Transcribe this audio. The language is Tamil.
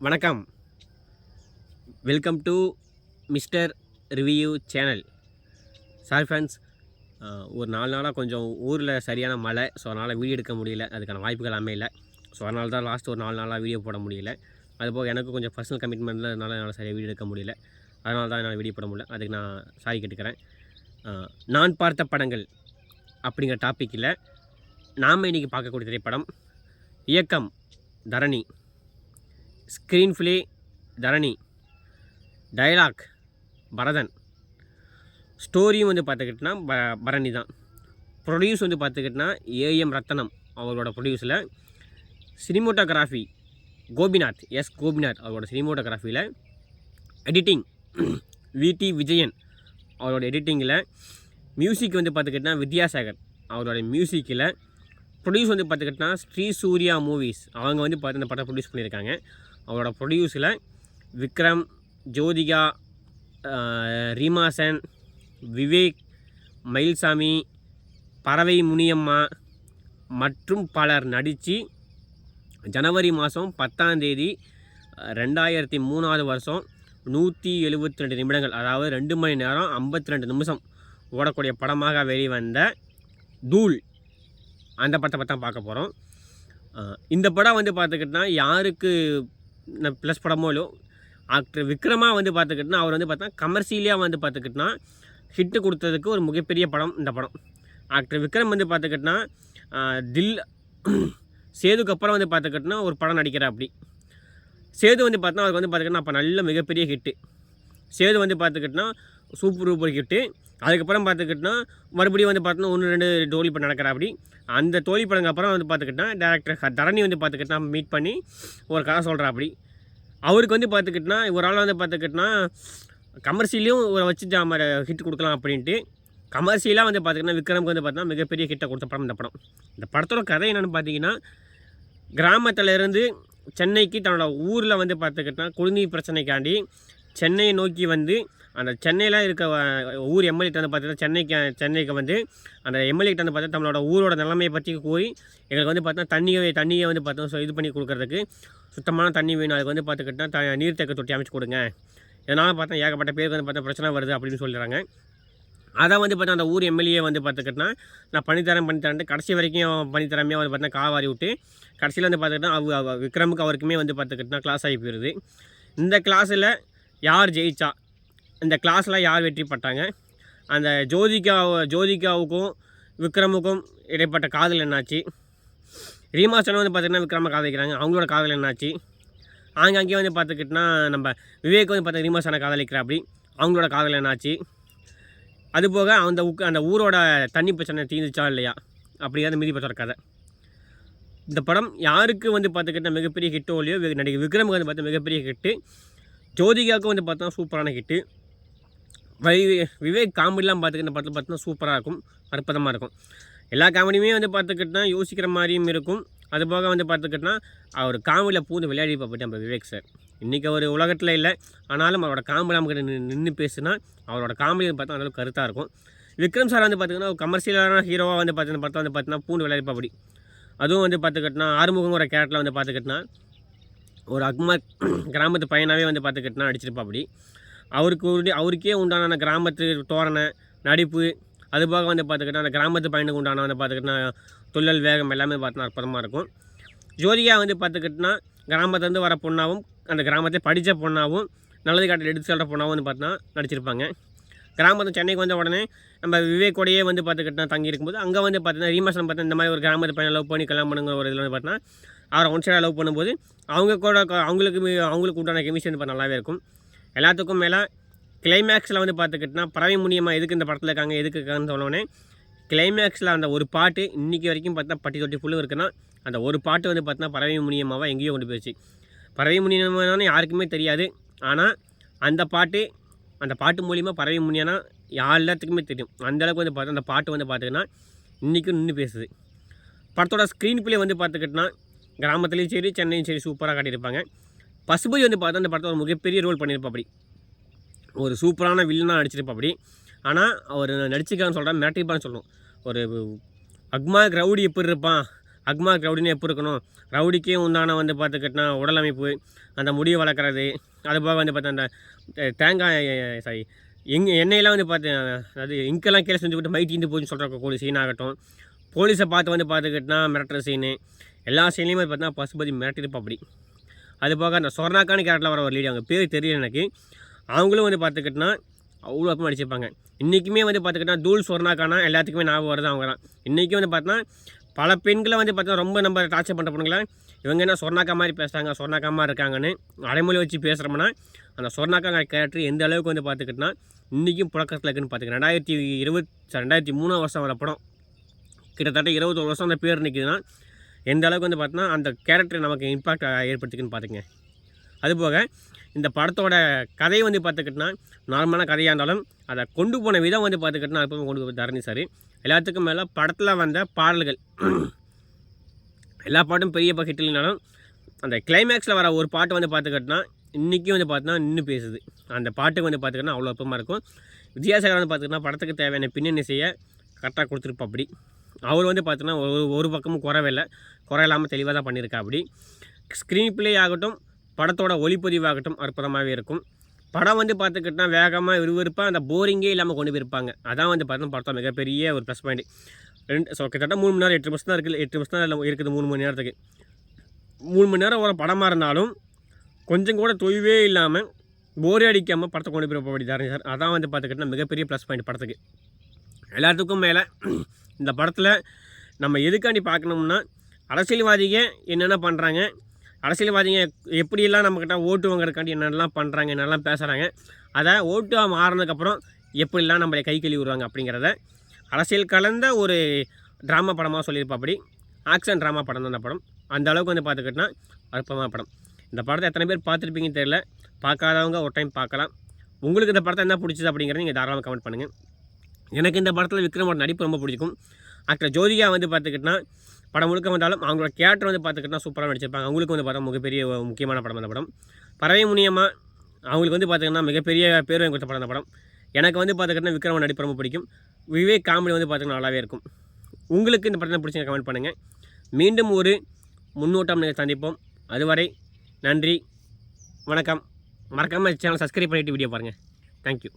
வணக்கம். Welcome to mister review channel. Sorry friends, ஒரு 4 நாளாக கொஞ்சம் ஊரில் சரியான மழை. ஸோ அதனால் வீடியோ எடுக்க முடியல. அதுக்கான வாய்ப்புகள் அமையல. ஸோ அதனால தான் லாஸ்ட் ஒரு 4 நாளாக வீடியோ போட முடியல. அதுபோக எனக்கும் கொஞ்சம் பர்சனல் கமிட்மெண்ட்னால என்னால் சரியாக வீடியோ எடுக்க முடியல. அதனால தான் என்னால் வீடியோ போட முடியல. அதுக்கு நான் சாரி கேட்டுக்கிறேன். நான் பார்த்த படங்கள் அப்படிங்கிற டாப்பிக்கில் நாம் இன்றைக்கி பார்க்கக்கூடிய திரைப்படம் இயக்கம் தரணி, ஸ்க்ரீன் ப்ளே தரணி, டயலாக் பரதன், ஸ்டோரியும் வந்து பார்த்துக்கிட்டோன்னா பரணி தான். ப்ரொடியூஸ் வந்து பார்த்துக்கிட்டோன்னா ஏஎம் ரத்தனம் அவரோட ப்ரொடியூஸில். சினிமோட்டோகிராஃபி கோபிநாத், கோபிநாத் அவரோட சினிமோட்டோகிராஃபியில். எடிட்டிங் விடி விஜயன் அவரோட எடிட்டிங்கில். மியூசிக் வந்து பார்த்துக்கிட்டோன்னா வித்யாசாகர் அவரோட மியூசிக்கில். ப்ரொடியூஸ் வந்து பார்த்துக்கிட்டோன்னா ஸ்ரீ சூர்யா மூவிஸ் அவங்க வந்து பார்த்து இந்த படம் ப்ரொடியூஸ் பண்ணியிருக்காங்க. அவரோட ப்ரொடியூஸில் விக்ரம், ஜோதிகா, ரீமாசன், விவேக், மயில்சாமி, பறவை முனியம்மா மற்றும் பலர் நடித்து ஜனவரி மாதம் 10ஆம் தேதி 2003 வருஷம் 172 நிமிடங்கள், அதாவது 2 மணி நேரம் 52 நிமிஷம் ஓடக்கூடிய படமாக வெளிவந்த தூள், அந்த படத்தை பற்றி தான் பார்க்க போகிறோம். இந்த படம் வந்து பார்த்துக்கிட்டோன்னா யாருக்கு ப்ளஸ் படமோ இல்லோ, ஆக்டர் விக்ரமாக வந்து பார்த்துக்கிட்டோன்னா அவர் வந்து பார்த்தா கமர்ஷியலியாக வந்து பார்த்துக்கிட்டோன்னா ஹிட்டு கொடுத்ததுக்கு ஒரு மிகப்பெரிய படம் இந்த படம். ஆக்டர் விக்ரம் வந்து பார்த்துக்கிட்டோன்னா தில் சேதுக்கு அப்புறம் வந்து பார்த்துக்கிட்டோன்னா ஒரு படம் நடிக்கிறார். அப்படி சேது வந்து பார்த்தா அவருக்கு வந்து பார்த்துக்கிட்டோன்னா அப்போ நல்ல மிகப்பெரிய ஹிட்டு. சேது வந்து பார்த்துக்கிட்டோன்னா சூப்பர் ஹிட்டு. அதுக்கப்புறம் பார்த்துக்கிட்டோன்னா மறுபடியும் வந்து பார்த்தோன்னா 1-2 தோழி படம் நடக்கிறா. அப்படி அந்த தோழி படங்க அப்புறம் வந்து பார்த்துக்கிட்டோன்னா டேரக்டர் தரணி வந்து பார்த்துக்கிட்டோன்னா மீட் பண்ணி ஒரு கதை சொல்கிறா. அப்படி அவருக்கு வந்து பார்த்துக்கிட்டோன்னா ஒரு ஆள் வந்து பார்த்துக்கிட்டோன்னா கமர்ஷியலையும் ஒரு வச்சு நம்ம ஹிட் கொடுக்கலாம் அப்படின்ட்டு கமர்ஷியலாக வந்து பார்த்திங்கன்னா விக்ரமுக்கு வந்து பார்த்தீங்கன்னா மிகப்பெரிய ஹிட்டை கொடுத்த படம் இந்த படம். இந்த படத்தோட கதை என்னென்னு பார்த்தீங்கன்னா, கிராமத்திலேருந்து சென்னைக்கு தன்னோட ஊரில் வந்து பார்த்துக்கிட்டோன்னா குடிநீர் பிரச்சனைக்காண்டி சென்னையை நோக்கி வந்து அந்த சென்னையில் இருக்க ஊர் எம்எல்ஏட்ட வந்து பார்த்தீங்கன்னா சென்னைக்கு வந்து அந்த எம்எல்ஏட்ட வந்து பார்த்தா நம்மளோட ஊரோட நிலைமையை பற்றி போய் எங்களுக்கு வந்து பார்த்தா தண்ணியை வந்து பார்த்தோம் இது பண்ணி கொடுக்குறதுக்கு சுத்தமான தண்ணி வேணும், அதுக்கு வந்து பார்த்துக்கிட்டா நீர்த்தேக்க தொட்டி அமைச்சு கொடுங்க, இதனால் பார்த்தா ஏகப்பட்ட பேருக்கு வந்து பார்த்தா பிரச்சனை வருது அப்படின்னு சொல்லிடுறாங்க. அதை வந்து பார்த்தா அந்த ஊர் எம்எல்ஏ வந்து பார்த்துக்கிட்டா நான் பண்ணித்தரேன்ட்டு கடைசி வரைக்கும் பண்ணித்தரமே வந்து பார்த்தா காவாரி விட்டு கடைசியில் வந்து பார்த்துக்கிட்டா விக்ரமுக்கு அவருக்குமே வந்து பார்த்துக்கிட்டா கிளாஸ் ஆகி போயிடுது. இந்த கிளாஸில் யார் ஜெயிச்சா, இந்த கிளாஸில் யார் வெற்றி பட்டாங்க, அந்த ஜோதிகாவுக்கும் விக்ரமுக்கும் இடைப்பட்ட காதல் என்னாச்சு, ரீமாசனும் வந்து பார்த்திங்கன்னா விக்ரமை காதலிக்கிறாங்க, அவங்களோட காதல் என்னாச்சு, அங்கேயே வந்து பார்த்துக்கிட்டோன்னா நம்ம விவேக் வந்து பார்த்தா ரீமாசனை காதலிக்கிறா. அப்படி அவங்களோட காதல் என்னாச்சு, அதுபோக அந்த ஊரோட தண்ணி பிரச்சனை தீர்ந்துச்சா இல்லையா, அப்படிங்கிறது மீதி பத்தோட கதை. இந்த படம் யாருக்கு வந்து பார்த்துக்கிட்டா மிகப்பெரிய ஹிட்டோ இல்லையோ, நடிகர் விக்ரமுக்கு வந்து பார்த்தா மிகப்பெரிய ஹிட்டு, ஜோதிகாவுக்கு வந்து பார்த்தா சூப்பரான ஹிட்டு, விவேக் காமெடிலாம் பார்த்துக்கிட்ட படத்தில் பார்த்தீங்கன்னா சூப்பராக இருக்கும், அற்புதமாக இருக்கும். எல்லா காமெடியுமே வந்து பார்த்துக்கிட்டா யோசிக்கிற மாதிரியும் இருக்கும். அதுபோக வந்து பார்த்துக்கிட்டா அவர் காமெடியில் பூந்து விளையாடி பார்ப்பட்டு நம்ம விவேக் சார் இன்றைக்கி அவர் உலகத்தில் இல்லை, ஆனாலும் அவரோட காமெடி நமக்கு நின்று பேசுனா அவரோட காமெடி பார்த்தா அந்தளவுக்கு கருத்தாக இருக்கும். விக்ரம் சார் வந்து பார்த்திங்கன்னா ஒரு கமர்ஷியலான ஹீரோவாக வந்து பார்த்தீங்கன்னா படத்தை வந்து பார்த்தீங்கன்னா பூண்டு விளையாடி பார்ப்படி. அதுவும் வந்து பார்த்துக்கிட்டா ஆறுமுகங்கிற கேரக்டரில் வந்து பார்த்துக்கிட்டா ஒரு கிராமத்து பையனாகவே வந்து பார்த்துக்கிட்டா அடிச்சிருப்பா. அப்படி அவருக்கே உண்டான கிராமத்து தோரணை நடிப்பு, அதுபோக வந்து பார்த்துக்கிட்டா அந்த கிராமத்து பையனுக்கு உண்டான வந்து பார்த்துக்கிட்டா துள்ளல் வேகம் எல்லாமே பார்த்தோன்னா அற்புதமாக இருக்கும். ஜோதிகா வந்து பார்த்துக்கிட்டா கிராமத்துலேருந்து வர பொண்ணாகவும் அந்த கிராமத்தை படித்த பொண்ணாகவும் நல்லது காட்டில் எடுத்து சொல்கிற பொண்ணாகவும் வந்து பார்த்தா நடிச்சிருப்பாங்க. கிராமத்து சென்னைக்கு வந்த உடனே நம்ம விவேக்கோடையே வந்து பார்த்துக்கிட்டா தங்கி இருக்கும்போது அங்கே வந்து பார்த்தீங்கன்னா ரீமாசன் பார்த்தா இந்த மாதிரி ஒரு கிராமத்து பையனை லவ் பண்ணி கல்யாணம் பண்ணுங்கிற ஒரு இதில் வந்து பார்த்தீங்கன்னா அவரை ஒன் சைடாக லவ் பண்ணும்போது அவங்களுக்கு உண்டான கெமிஸ்ட்ரி வந்து நல்லாவே இருக்கும். எல்லாத்துக்கும் மேலே கிளைமேக்ஸில் வந்து பார்த்துக்கிட்டா பறவை முனியம்மா எதுக்கு இந்த படத்தில் இருக்காங்கன்னு சொன்னோடனே கிளைமேக்ஸில் அந்த ஒரு பாட்டு இன்றைக்கி வரைக்கும் பார்த்தா பட்டி தொட்டி ஃபுல்லும் இருக்குன்னா அந்த ஒரு பாட்டு வந்து பார்த்தீங்கன்னா பறவை முனியம்மாவை எங்கேயோ கொண்டு போயிடுச்சு. பறவை முனியம்மானு யாருக்குமே தெரியாது, ஆனால் அந்த பாட்டு மூலிமா பறவை முனியானா எல்லாத்துக்குமே தெரியும். அந்தளவுக்கு வந்து பார்த்தா அந்த பாட்டு வந்து பார்த்திங்கன்னா இன்றைக்கும் நின்று பேசுது. படத்தோட ஸ்க்ரீன் ப்ளே வந்து பார்த்துக்கிட்டோன்னா கிராமத்துலேயும் சரி சென்னையும் சரி சூப்பராக காட்டியிருப்பாங்க. பசுபதி வந்து பார்த்தா அந்த படத்தை ஒரு மிகப்பெரிய ரோல் பண்ணியிருப்பா. அப்படி ஒரு சூப்பரான வில்லனாக நடிச்சிருப்பா. அப்படி ஆனால் அவர் நடிச்சிருக்கான்னு சொல்கிறேன், மிரட்டிப்பான்னு சொல்லணும். ஒரு அக்மா ரவுடி எப்படி இருப்பான் அக்மார்க் ரவுடின்னு எப்போ இருக்கணும், ரவுடிக்கே உண்டான வந்து பார்த்துக்கிட்டனா உடல் அமைப்பு, அந்த முடியை வளர்க்குறது, அதுபோக வந்து பார்த்தா அந்த தேங்காய் சாரி எண்ணெயெல்லாம் வந்து பார்த்து அதாவது இங்கெல்லாம் கீழே செஞ்சு விட்டு மைட் தீந்து போச்சுன்னு சொல்கிற கூடிய சீன் ஆகட்டும், போலீஸை பார்த்து வந்து பார்த்துக்கிட்டனா மிரட்டுற சீனு, எல்லா சீன்லேயுமே பார்த்தீங்கன்னா பசுபதி மிரட்டிருப்பா அப்படி. அது போக அந்த சொர்ணாக்கான கேரக்டரில் வர ஒரு லேடி, அவங்க பேர் தெரியல எனக்கு, அவங்களும் வந்து பார்த்துக்கிட்டனா அவ்வளோ அப்போ நடிச்சிருப்பாங்க. இன்றைக்குமே வந்து பார்த்துக்கிட்டா தூள் சொர்ணாக்கானா எல்லாத்துக்குமே ஞாபகம் வருது அவங்க தான். இன்றைக்கும் வந்து பார்த்தோன்னா பல பெண்களை வந்து பார்த்தா ரொம்ப நம்ம டார்ச்சர் பண்ணுற பொண்ணுங்களா இவங்க என்ன சொர்ணாக்கா மாதிரி பேசுகிறாங்க, சொர்ணாக்காமா இருக்காங்கன்னு அடைமொழி வச்சு பேசுகிறோம்னா அந்த சொர்ணாக்கா கேரக்டர் எந்த அளவுக்கு வந்து பார்த்துக்கிட்டனா இன்றைக்கும் புழக்கத்தில் இருக்குன்னு பார்த்துக்கிறேன். 2003 வருஷம் வர படம், கிட்டத்தட்ட 21 வருஷம் அந்த பேர் நிற்கிதுன்னா எந்த அளவுக்கு வந்து பார்த்தோன்னா அந்த கேரக்டர் நமக்கு இம்பாக்ட் ஏற்படுத்திக்குன்னு பார்த்துங்க. அதுபோக இந்த படத்தோட கதையை வந்து பார்த்துக்கிட்டனா நார்மலான கதையாக இருந்தாலும் அதை கொண்டு போன விதம் வந்து பார்த்துக்கிட்டனா எப்பவுமே கொண்டு போய் தரணி சார். எல்லாத்துக்கும் மேலே படத்தில் வந்த பாடல்கள் எல்லா பாட்டும் பெரிய ஹிட் இல்லைனாலும் அந்த கிளைமேக்ஸில் வர ஒரு பாட்டு வந்து பார்த்துக்கிட்டனா இன்றைக்கும் வந்து பார்த்தோன்னா நின்று பேசுது. அந்த பாட்டுக்கு வந்து பார்த்துக்கிட்டனா அவ்வளோ அற்பமாக இருக்கும். வித்யாசாகர் வந்து பார்த்துக்கிட்டனா படத்துக்கு தேவையான பின்னணி செய்ய கரெக்டாக கொடுத்துருப்பா அப்படி. அவர் வந்து பார்த்தோன்னா ஒரு பக்கமும் குறைவே இல்லை, குறையில்லாமல் தெளிவாக தான் பண்ணியிருக்கா அப்படி. ஸ்க்ரீன் ப்ளே ஆகட்டும், படத்தோட ஒளிப்பதிவாகட்டும் அற்புதமாகவே இருக்கும். படம் வந்து பார்த்துக்கிட்டனா வேகமாக விறுவிறுப்பாக அந்த போரிங்கே இல்லாமல் கொண்டு போயிருப்பாங்க. அதான் வந்து பார்த்தோன்னா படத்தோட மிகப்பெரிய ஒரு ப்ளஸ் பாயிண்ட். கிட்டத்தட்ட 3 மணி நேரம் 8 நிமிஷம் தான் இருக்குது. 8 நிமிஷம் தான் இருக்குது 3 மணி நேரத்துக்கு. 3 மணி நேரம் ஒரு படமாக இருந்தாலும் கொஞ்சம் கூட தொய்வே இல்லாமல் போரே அடிக்காமல் படத்தை கொண்டு போய் போயிட்டாருங்க சார். அதான் வந்து பார்த்துக்கிட்டனா மிகப்பெரிய ப்ளஸ் பாயிண்ட் படத்துக்கு. எல்லாத்துக்கும் மேலே இந்த படத்தில் நம்ம எதுக்காண்டி பார்க்கணும்னா அரசியல்வாதிங்க என்னென்ன பண்ணுறாங்க, அரசியல்வாதிங்க எப்படியெல்லாம் நம்மக்கிட்ட ஓட்டு வாங்குறதுக்காண்டி என்னென்னலாம் பண்ணுறாங்க, என்னெல்லாம் பேசுகிறாங்க, அதை ஓட்டு மாறினதுக்கப்புறம் எப்படிலாம் நம்மளை கை கழுவி விடுவாங்க அப்படிங்கிறத அரசியல் கலந்த ஒரு ட்ராமா படமாக சொல்லியிருப்பா அப்படி. ஆக்ஷன் ட்ராமா படம் தான் அந்த படம். அந்த அளவுக்கு வந்து பார்த்துக்கிட்டனா அற்புதமான படம். இந்த படத்தை எத்தனை பேர் பார்த்துருப்பீங்கன்னு தெரியல, பார்க்காதவங்க ஒரு டைம் பார்க்கலாம். உங்களுக்கு இந்த படத்தை என்ன பிடிச்சது அப்படிங்கிறத நீங்கள் தாராளமாக கமெண்ட் பண்ணுங்கள். எனக்கு இந்த படத்தில் விக்ரமோட நடிப்பு ரொம்ப பிடிக்கும். ஆக்டர் ஜோதிகா வந்து பார்த்துக்கிட்டனா படம் முழுக்க வந்தாலும் அவங்களோட கேரக்டர் வந்து பார்த்துக்கிட்டனா சூப்பராக நடிச்சிருப்பாங்க. அவங்களுக்கு வந்து பார்த்தா மிகப்பெரிய முக்கியமான படம் அந்த படம். பறவை முனியம்மா அவங்களுக்கு வந்து பார்த்திங்கன்னா மிகப்பெரிய பேர் வாங்கி கொடுத்த படம் அந்த படம். எனக்கு வந்து பார்த்துக்கிட்டனா விக்ரமோட நடிப்பு ரொம்ப பிடிக்கும். விவேக் காமெடி வந்து பார்த்திங்கன்னா நல்லாவே இருக்கும். உங்களுக்கு இந்த படத்தை பிடிச்சிங்க கமெண்ட் பண்ணுங்கள். மீண்டும் ஒரு முன்னோட்டம் நீங்கள் சந்திப்போம். அதுவரை நன்றி, வணக்கம். மறக்காமல் சேனல் சப்ஸ்கிரைப் பண்ணிவிட்டு வீடியோ பாருங்கள். தேங்க்யூ.